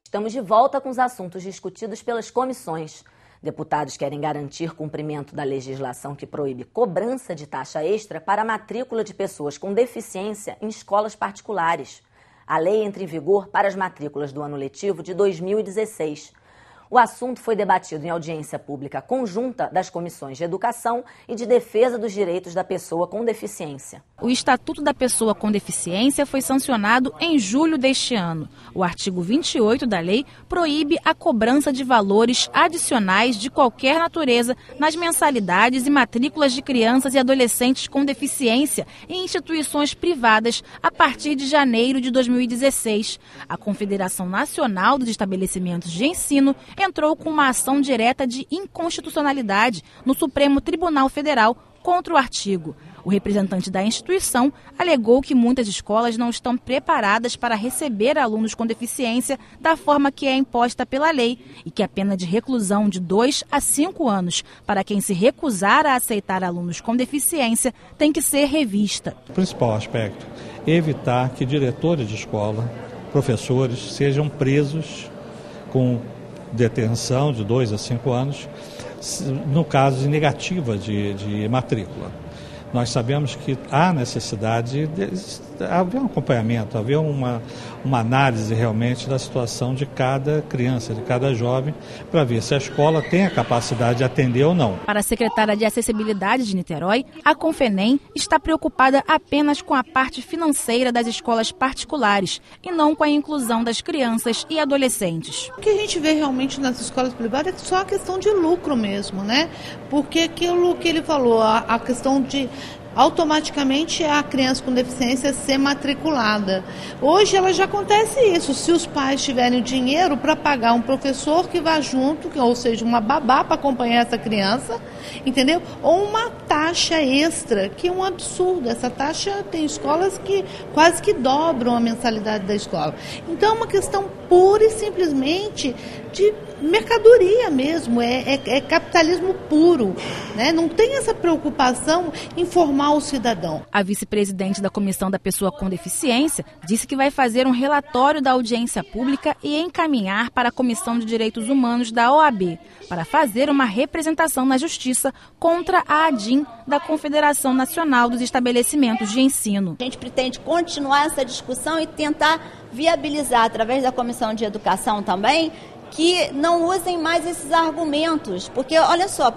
Estamos de volta com os assuntos discutidos pelas comissões. Deputados querem garantir cumprimento da legislação que proíbe cobrança de taxa extra para a matrícula de pessoas com deficiência em escolas particulares. A lei entra em vigor para as matrículas do ano letivo de 2016. O assunto foi debatido em audiência pública conjunta das comissões de Educação e de Defesa dos Direitos da Pessoa com Deficiência. O Estatuto da Pessoa com Deficiência foi sancionado em julho deste ano. O artigo 28 da lei proíbe a cobrança de valores adicionais de qualquer natureza nas mensalidades e matrículas de crianças e adolescentes com deficiência em instituições privadas a partir de janeiro de 2016. A Confederação Nacional dos Estabelecimentos de Ensino entrou com uma ação direta de inconstitucionalidade no Supremo Tribunal Federal contra o artigo. O representante da instituição alegou que muitas escolas não estão preparadas para receber alunos com deficiência da forma que é imposta pela lei e que a pena de reclusão de 2 a 5 anos para quem se recusar a aceitar alunos com deficiência tem que ser revista. O principal aspecto é evitar que diretores de escola, professores, sejam presos com detenção de 2 a 5 anos, no caso de negativa de matrícula. Nós sabemos que há necessidade de haver um acompanhamento, haver uma análise realmente da situação de cada criança, de cada jovem, para ver se a escola tem a capacidade de atender ou não. Para a secretária de Acessibilidade de Niterói, a Confenem está preocupada apenas com a parte financeira das escolas particulares e não com a inclusão das crianças e adolescentes. O que a gente vê realmente nas escolas privadas é só a questão de lucro mesmo, né? Porque aquilo que ele falou, a questão de automaticamente a criança com deficiência ser matriculada. Hoje ela já acontece isso, se os pais tiverem dinheiro para pagar um professor que vá junto, ou seja, uma babá para acompanhar essa criança, entendeu? Ou uma taxa extra, que é um absurdo. Essa taxa tem escolas que quase que dobram a mensalidade da escola. Então é uma questão pura e simplesmente de mercadoria mesmo, é capitalismo puro, né? Não tem essa preocupação em formar o cidadão. A vice-presidente da Comissão da Pessoa com Deficiência disse que vai fazer um relatório da audiência pública e encaminhar para a Comissão de Direitos Humanos da OAB, para fazer uma representação na Justiça contra a ADIM da Confederação Nacional dos Estabelecimentos de Ensino. A gente pretende continuar essa discussão e tentar viabilizar, através da Comissão de Educação também, que não usem mais esses argumentos, porque olha só,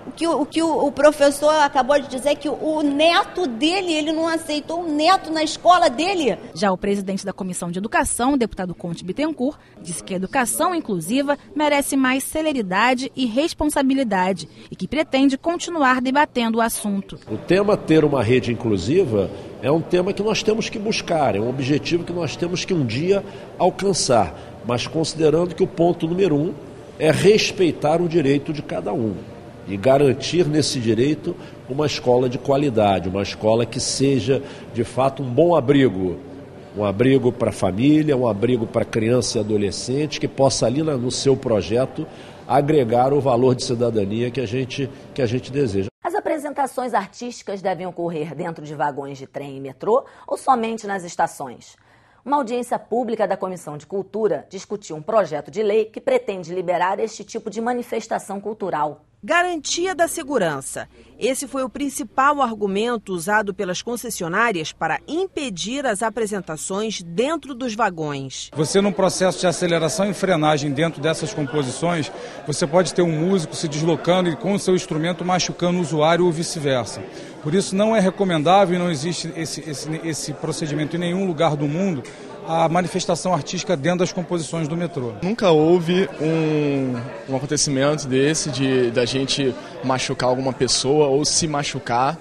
o que o professor acabou de dizer, que o neto dele, ele não aceitou o neto na escola dele. Já o presidente da Comissão de Educação, o deputado Conte Bittencourt, disse que a educação inclusiva merece mais celeridade e responsabilidade e que pretende continuar debatendo o assunto. O tema ter uma rede inclusiva é um tema que nós temos que buscar, é um objetivo que nós temos que um dia alcançar, mas considerando que o ponto número 1 é respeitar o direito de cada um e garantir nesse direito uma escola de qualidade, uma escola que seja de fato um bom abrigo, um abrigo para a família, um abrigo para criança e adolescente, que possa ali no seu projeto agregar o valor de cidadania que a gente deseja. As apresentações artísticas devem ocorrer dentro de vagões de trem e metrô ou somente nas estações? Uma audiência pública da Comissão de Cultura discutiu um projeto de lei que pretende liberar este tipo de manifestação cultural. Garantia da segurança. Esse foi o principal argumento usado pelas concessionárias para impedir as apresentações dentro dos vagões. Você, num processo de aceleração e frenagem dentro dessas composições, você pode ter um músico se deslocando e com o seu instrumento machucando o usuário ou vice-versa. Por isso não é recomendável e não existe esse procedimento em nenhum lugar do mundo, a manifestação artística dentro das composições do metrô. Nunca houve um acontecimento desse da gente machucar alguma pessoa ou se machucar.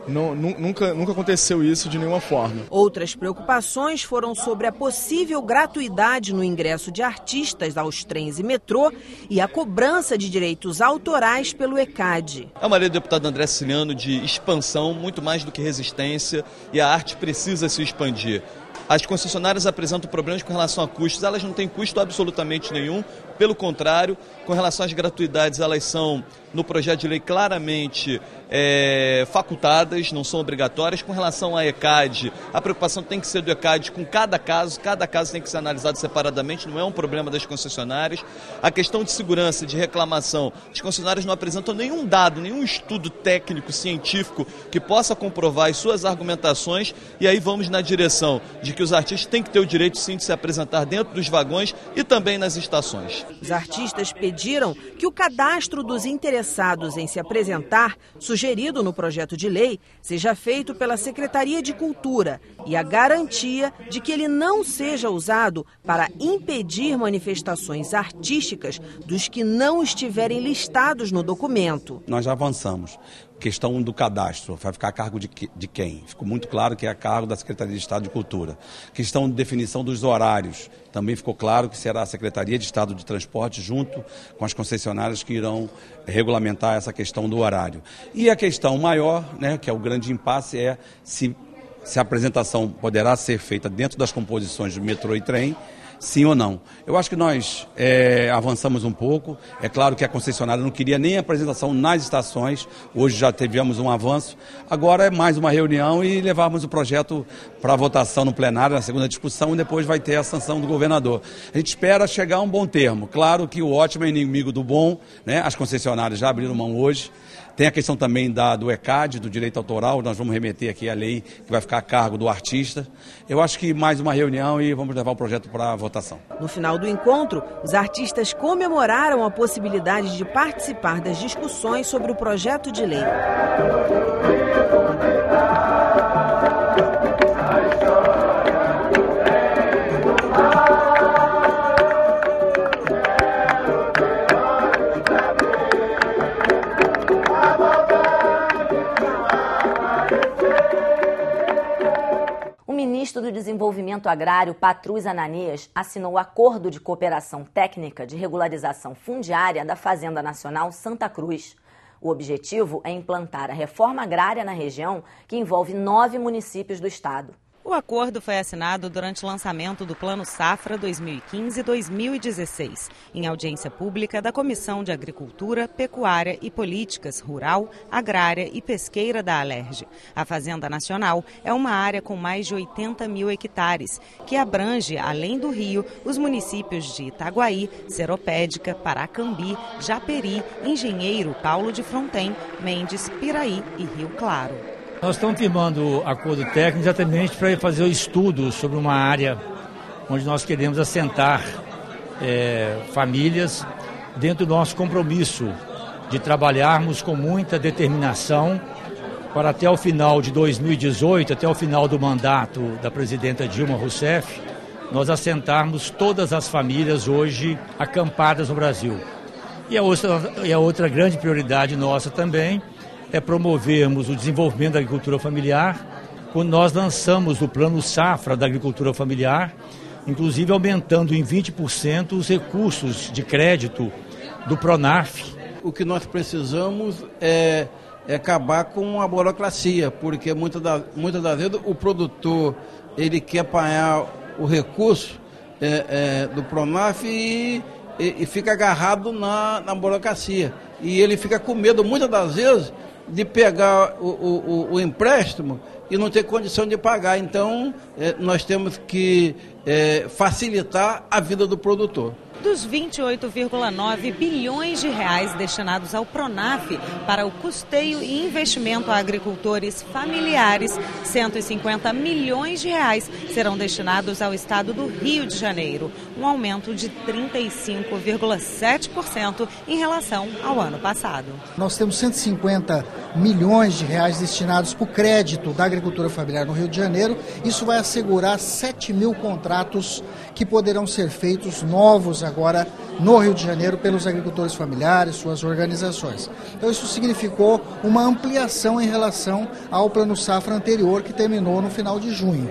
Nunca aconteceu isso de nenhuma forma. Outras preocupações foram sobre a possível gratuidade no ingresso de artistas aos trens e metrô e a cobrança de direitos autorais pelo ECAD. É uma lei do deputado André Siciliano de expansão, muito mais do que resistência, e a arte precisa se expandir. As concessionárias apresentam problemas com relação a custos, elas não têm custo absolutamente nenhum, pelo contrário, com relação às gratuidades, elas são, no projeto de lei, claramente facultadas, não são obrigatórias. Com relação à ECAD, a preocupação tem que ser do ECAD com cada caso tem que ser analisado separadamente, não é um problema das concessionárias. A questão de segurança, de reclamação, as concessionárias não apresentam nenhum dado, nenhum estudo técnico, científico que possa comprovar as suas argumentações, e aí vamos na direção de que os artistas têm que ter o direito sim de se apresentar dentro dos vagões e também nas estações. Os artistas pediram que o cadastro dos interessados em se apresentar, sugerido no projeto de lei, seja feito pela Secretaria de Cultura e a garantia de que ele não seja usado para impedir manifestações artísticas dos que não estiverem listados no documento. Nós já avançamos. Questão do cadastro, vai ficar a cargo de quem? Ficou muito claro que é a cargo da Secretaria de Estado de Cultura. Questão de definição dos horários, também ficou claro que será a Secretaria de Estado de Transporte junto com as concessionárias que irão regulamentar essa questão do horário. E a questão maior, né, que é o grande impasse, é se a apresentação poderá ser feita dentro das composições do metrô e trem, sim ou não. Eu acho que nós avançamos um pouco. É claro que a concessionária não queria nem a apresentação nas estações. Hoje já tivemos um avanço. Agora é mais uma reunião e levarmos o projeto para votação no plenário, na segunda discussão, e depois vai ter a sanção do governador. A gente espera chegar a um bom termo. Claro que o ótimo é inimigo do bom, né? As concessionárias já abriram mão hoje. Tem a questão também do ECAD, do direito autoral. Nós vamos remeter aqui a lei que vai ficar a cargo do artista. Eu acho que mais uma reunião e vamos levar o projeto para a votação. No final do encontro, os artistas comemoraram a possibilidade de participar das discussões sobre o projeto de lei. O ministro do Desenvolvimento Agrário, Patrus Ananias, assinou o Acordo de Cooperação Técnica de Regularização Fundiária da Fazenda Nacional Santa Cruz. O objetivo é implantar a reforma agrária na região, que envolve 9 municípios do estado. O acordo foi assinado durante o lançamento do Plano Safra 2015-2016, em audiência pública da Comissão de Agricultura, Pecuária e Políticas Rural, Agrária e Pesqueira da Alerj. A Fazenda Nacional é uma área com mais de 80 mil hectares, que abrange, além do Rio, os municípios de Itaguaí, Seropédica, Paracambi, Japeri, Engenheiro, Paulo de Fronten, Mendes, Piraí e Rio Claro. Nós estamos firmando acordo técnico exatamente para fazer o estudo sobre uma área onde nós queremos assentar famílias dentro do nosso compromisso de trabalharmos com muita determinação para até o final de 2018, até o final do mandato da presidenta Dilma Rousseff, nós assentarmos todas as famílias hoje acampadas no Brasil. E a outra grande prioridade nossa também é promovermos o desenvolvimento da agricultura familiar, quando nós lançamos o Plano Safra da agricultura familiar, inclusive aumentando em 20% os recursos de crédito do Pronaf. O que nós precisamos é acabar com a burocracia, porque muitas das vezes o produtor ele quer apanhar o recurso do Pronaf e fica agarrado na burocracia. E ele fica com medo, muitas das vezes, de pegar o empréstimo e não ter condição de pagar. Então, nós temos que facilitar a vida do produtor. Dos 28,9 bilhões de reais destinados ao Pronaf para o custeio e investimento a agricultores familiares, 150 milhões de reais serão destinados ao estado do Rio de Janeiro, um aumento de 35,7% em relação ao ano passado. Nós temos 150 milhões de reais destinados para o crédito da agricultura familiar no Rio de Janeiro. Isso vai assegurar 7 mil contratos que poderão ser feitos novos agora no Rio de Janeiro pelos agricultores familiares, suas organizações. Então isso significou uma ampliação em relação ao Plano Safra anterior, que terminou no final de junho.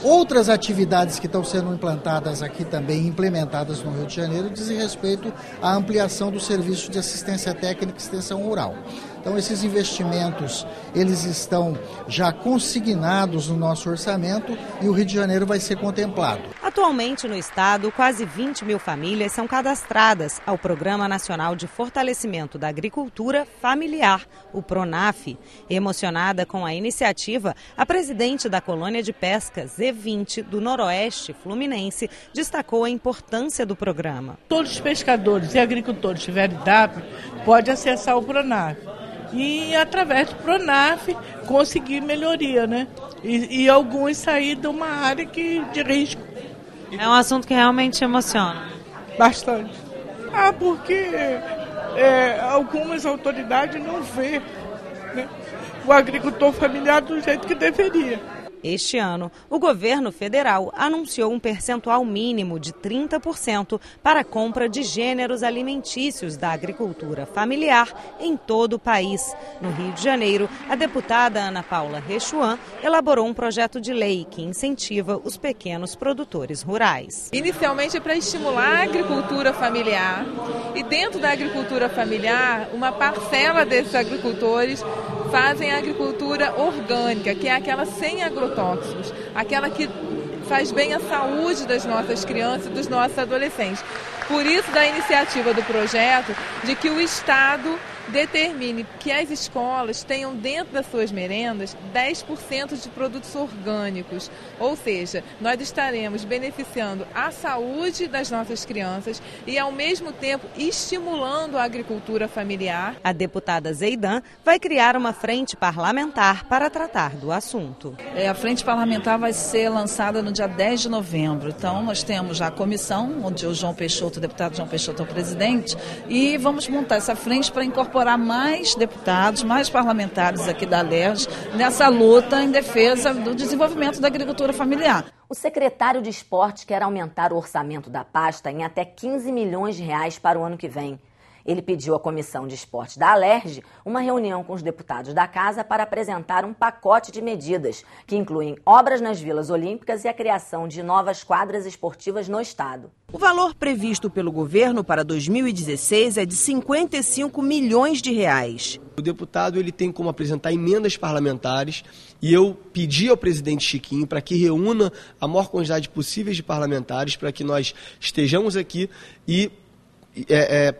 Outras atividades que estão sendo implantadas aqui também, implementadas no Rio de Janeiro, dizem respeito à ampliação do serviço de assistência técnica e extensão rural. Então esses investimentos, eles estão já consignados no nosso orçamento e o Rio de Janeiro vai ser contemplado. Atualmente, no estado, quase 20 mil famílias são cadastradas ao Programa Nacional de Fortalecimento da Agricultura Familiar, o PRONAF. Emocionada com a iniciativa, a presidente da colônia de pesca Z20 do Noroeste Fluminense destacou a importância do programa. Todos os pescadores e agricultores que tiverem DAP podem acessar o PRONAF e, através do PRONAF, conseguir melhoria, né? E alguns sair de uma área de risco. É um assunto que realmente emociona. Bastante. Porque algumas autoridades não vê, né, o agricultor familiar do jeito que deveria. Este ano, o governo federal anunciou um percentual mínimo de 30% para a compra de gêneros alimentícios da agricultura familiar em todo o país. No Rio de Janeiro, a deputada Ana Paula Rechuan elaborou um projeto de lei que incentiva os pequenos produtores rurais. Inicialmente é para estimular a agricultura familiar e dentro da agricultura familiar, uma parcela desses agricultores fazem a agricultura orgânica, que é aquela sem agrotóxicos, aquela que faz bem à saúde das nossas crianças e dos nossos adolescentes. Por isso, da iniciativa do projeto de que o Estado determine que as escolas tenham dentro das suas merendas 10% de produtos orgânicos. Ou seja, nós estaremos beneficiando a saúde das nossas crianças e, ao mesmo tempo, estimulando a agricultura familiar. A deputada Zeidan vai criar uma frente parlamentar para tratar do assunto. A frente parlamentar vai ser lançada no dia 10 de novembro. Então, nós temos já a comissão, onde o João Peixoto, o deputado João Peixoto é o presidente, e vamos montar essa frente para incorporar mais deputados, mais parlamentares aqui da Alerj nessa luta em defesa do desenvolvimento da agricultura familiar. O secretário de Esporte quer aumentar o orçamento da pasta em até 15 milhões de reais para o ano que vem. Ele pediu à Comissão de Esporte da Alerj uma reunião com os deputados da casa para apresentar um pacote de medidas que incluem obras nas vilas olímpicas e a criação de novas quadras esportivas no estado. O valor previsto pelo governo para 2016 é de 55 milhões de reais. O deputado ele tem como apresentar emendas parlamentares e eu pedi ao presidente Chiquinho para que reúna a maior quantidade possível de parlamentares para que nós estejamos aqui e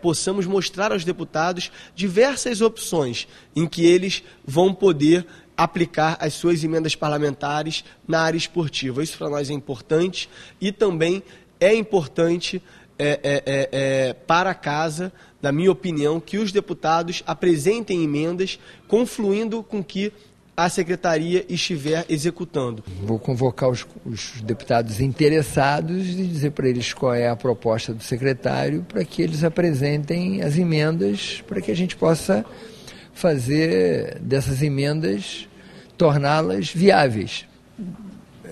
possamos mostrar aos deputados diversas opções em que eles vão poder aplicar as suas emendas parlamentares na área esportiva. Isso para nós é importante e também é importante para a casa, na minha opinião, que os deputados apresentem emendas confluindo com que a secretaria estiver executando. Vou convocar os deputados interessados e dizer para eles qual é a proposta do secretário para que eles apresentem as emendas para que a gente possa fazer dessas emendas, torná-las viáveis.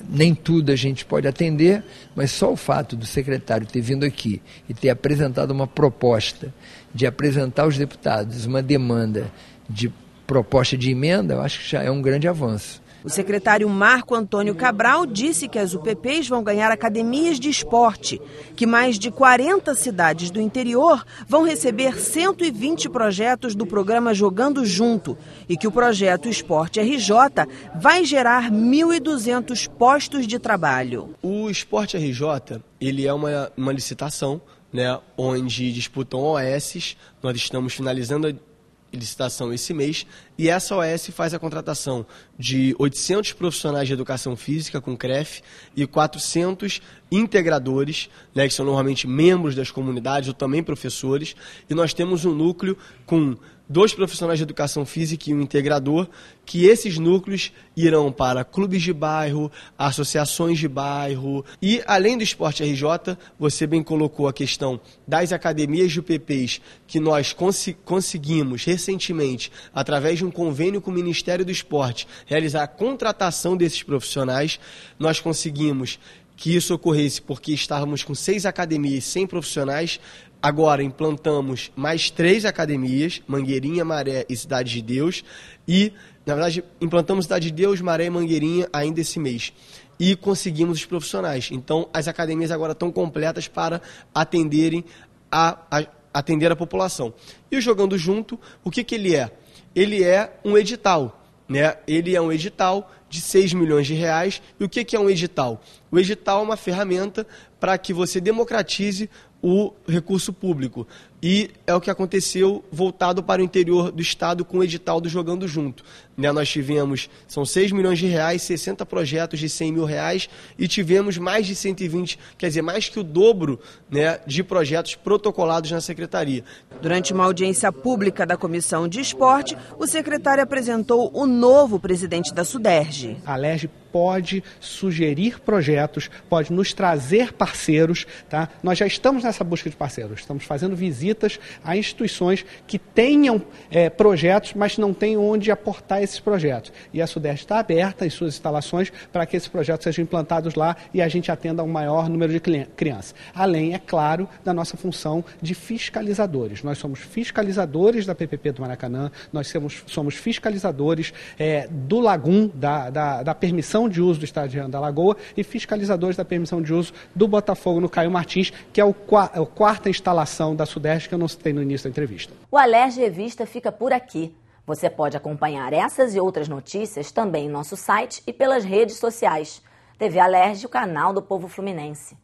Nem tudo a gente pode atender, mas só o fato do secretário ter vindo aqui e ter apresentado uma proposta, de apresentar aos deputados uma demanda de proposta de emenda, eu acho que já é um grande avanço. O secretário Marco Antônio Cabral disse que as UPPs vão ganhar academias de esporte, que mais de 40 cidades do interior vão receber 120 projetos do programa Jogando Junto e que o projeto Esporte RJ vai gerar 1.200 postos de trabalho. O Esporte RJ, ele é uma licitação, né, onde disputam OS, nós estamos finalizando a licitação esse mês, e essa OS faz a contratação de 800 profissionais de educação física com CREF e 400 integradores, né, que são normalmente membros das comunidades ou também professores, e nós temos um núcleo com 2 profissionais de educação física e um integrador, que esses núcleos irão para clubes de bairro, associações de bairro e, além do Esporte RJ, você bem colocou a questão das academias de UPPs, que nós conseguimos recentemente, através de um convênio com o Ministério do Esporte, realizar a contratação desses profissionais. Nós conseguimos que isso ocorresse porque estávamos com 6 academias e 100 profissionais. Agora implantamos mais 3 academias, Mangueirinha, Maré e Cidade de Deus. E, na verdade, implantamos Cidade de Deus, Maré e Mangueirinha ainda esse mês. E conseguimos os profissionais. Então, as academias agora estão completas para atender a população. E o Jogando Junto, o que ele é? Ele é um edital, né? Ele é um edital de 6 milhões de reais. E o que é um edital? O edital é uma ferramenta para que você democratize o recurso público. E é o que aconteceu voltado para o interior do estado com o edital do Jogando Junto. Nós tivemos, são 6 milhões de reais, 60 projetos de 100 mil reais e tivemos mais de 120, quer dizer, mais que o dobro, de projetos protocolados na Secretaria. Durante uma audiência pública da Comissão de Esporte, o secretário apresentou o novo presidente da SUDERJ. A Alerj pode sugerir projetos, pode nos trazer parceiros, tá? Nós já estamos nessa busca de parceiros, estamos fazendo visitas a instituições que tenham projetos, mas não têm onde aportar esses projetos. E a SUDERJ está aberta em suas instalações para que esses projetos sejam implantados lá e a gente atenda a um maior número de crianças. Além, é claro, da nossa função de fiscalizadores. Nós somos fiscalizadores da PPP do Maracanã, nós somos fiscalizadores do Lagum, da permissão de uso do estádio da Lagoa e fiscalizadores da permissão de uso do Botafogo no Caio Martins, que é a quarta instalação da SUDERJ que eu não citei no início da entrevista. O Alerj Revista fica por aqui. Você pode acompanhar essas e outras notícias também em nosso site e pelas redes sociais. TV Alerj, o canal do povo fluminense.